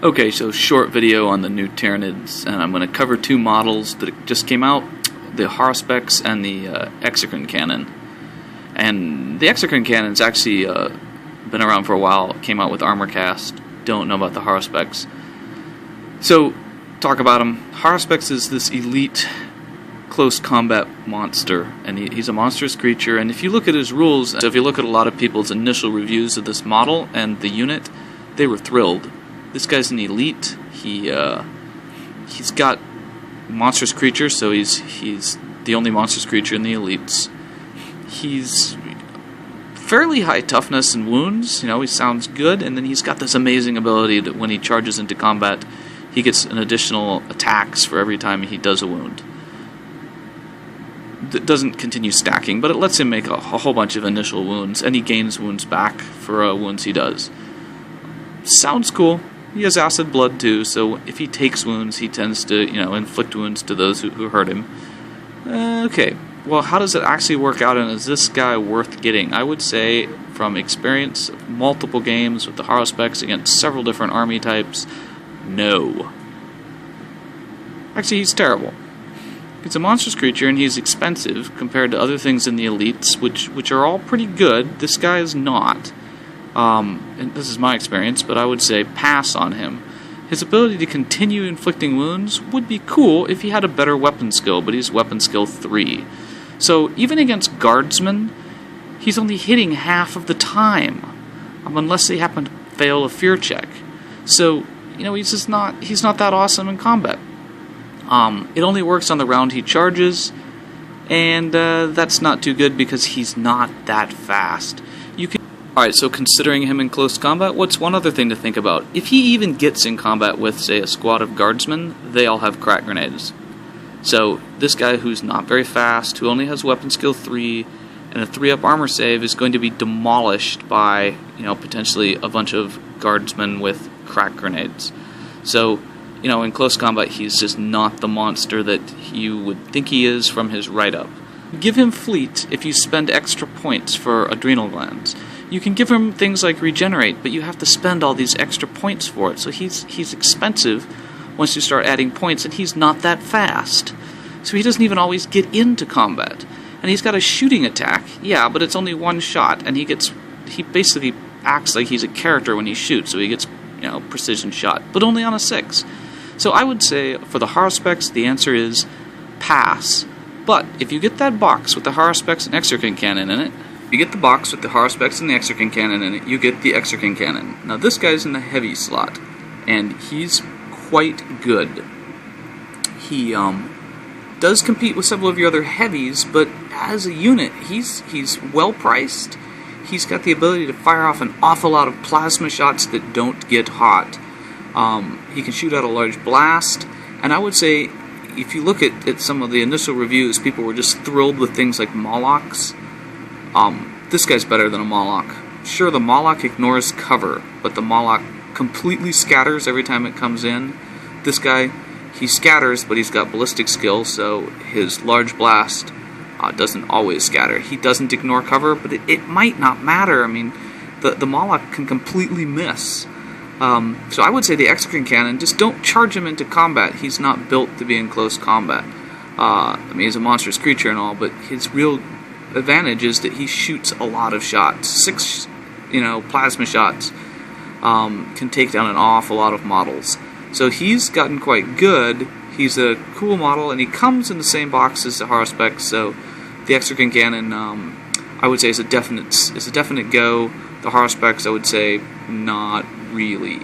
Okay, so short video on the new Tyranids, and I'm going to cover two models that just came out, the Haruspex and the Exocrine cannon. And the Exocrine cannon's actually been around for a while, came out with Armorcast, don't know about the Haruspex. So, talk about him. Haruspex is this elite close combat monster, and he's a monstrous creature, and if you look at his rules, so if you look at a lot of people's initial reviews of this model and the unit, they were thrilled. This guy's an elite. He's got monstrous creatures, so he's the only monstrous creature in the elites. He's fairly high toughness and wounds. You know, he sounds good, and then he's got this amazing ability that when he charges into combat, he gets an additional attacks for every time he does a wound. It doesn't continue stacking, but it lets him make a whole bunch of initial wounds, and he gains wounds back for wounds he does. Sounds cool. He has acid blood too, so if he takes wounds, he tends to, inflict wounds to those who hurt him. Okay, well, how does it actually work out, and is this guy worth getting? I would say, from experience of multiple games with the Haruspex against several different army types, no. Actually, he's terrible. He's a monstrous creature, and he's expensive compared to other things in the elites, which are all pretty good. This guy is not. And this is my experience, but I would say pass on him. His ability to continue inflicting wounds would be cool if he had a better weapon skill, but he's weapon skill 3. So even against guardsmen, he's only hitting half of the time, unless they happen to fail a fear check. So, he's not that awesome in combat. It only works on the round he charges, and that's not too good because he's not that fast. Alright, so considering him in close combat, what's one other thing to think about? If he even gets in combat with, say, a squad of guardsmen, they all have crack grenades. So, this guy who's not very fast, who only has weapon skill 3, and a 3-up armor save is going to be demolished by, potentially a bunch of guardsmen with crack grenades. So, in close combat, he's just not the monster that you would think he is from his write-up. Give him fleet if you spend extra points for adrenal glands. You can give him things like regenerate, but you have to spend all these extra points for it. So he's expensive once you start adding points, and he's not that fast. So he doesn't even always get into combat. And he's got a shooting attack, yeah, but it's only one shot, and he basically acts like he's a character when he shoots, so he gets, precision shot, but only on a 6. So I would say, for the Haruspex, the answer is pass. But if you get that box with the Haruspex and Exocrine cannon in it, you get the box with the Haruspex and the Exocrine cannon in it, you get the Exocrine cannon. Now this guy's in the heavy slot, and he's quite good. He does compete with several of your other heavies, but as a unit, he's well priced. He's got the ability to fire off an awful lot of plasma shots that don't get hot. He can shoot out a large blast, and I would say, if you look at some of the initial reviews, people were just thrilled with things like Molochs. This guy's better than a Moloch. Sure, the Moloch ignores cover, but the Moloch completely scatters every time it comes in. This guy, he scatters, but he's got ballistic skill, so his large blast doesn't always scatter. He doesn't ignore cover, but it might not matter. I mean, the Moloch can completely miss. So I would say the Exocrine cannon, just don't charge him into combat. He's not built to be in close combat. He's a monstrous creature and all, but his real advantage is that he shoots a lot of shots. 6, plasma shots can take down an awful lot of models. So he's gotten quite good. He's a cool model, and he comes in the same box as the Haruspex, so the Exocrine cannon, I would say, is a definite go. The Haruspex, I would say, not really.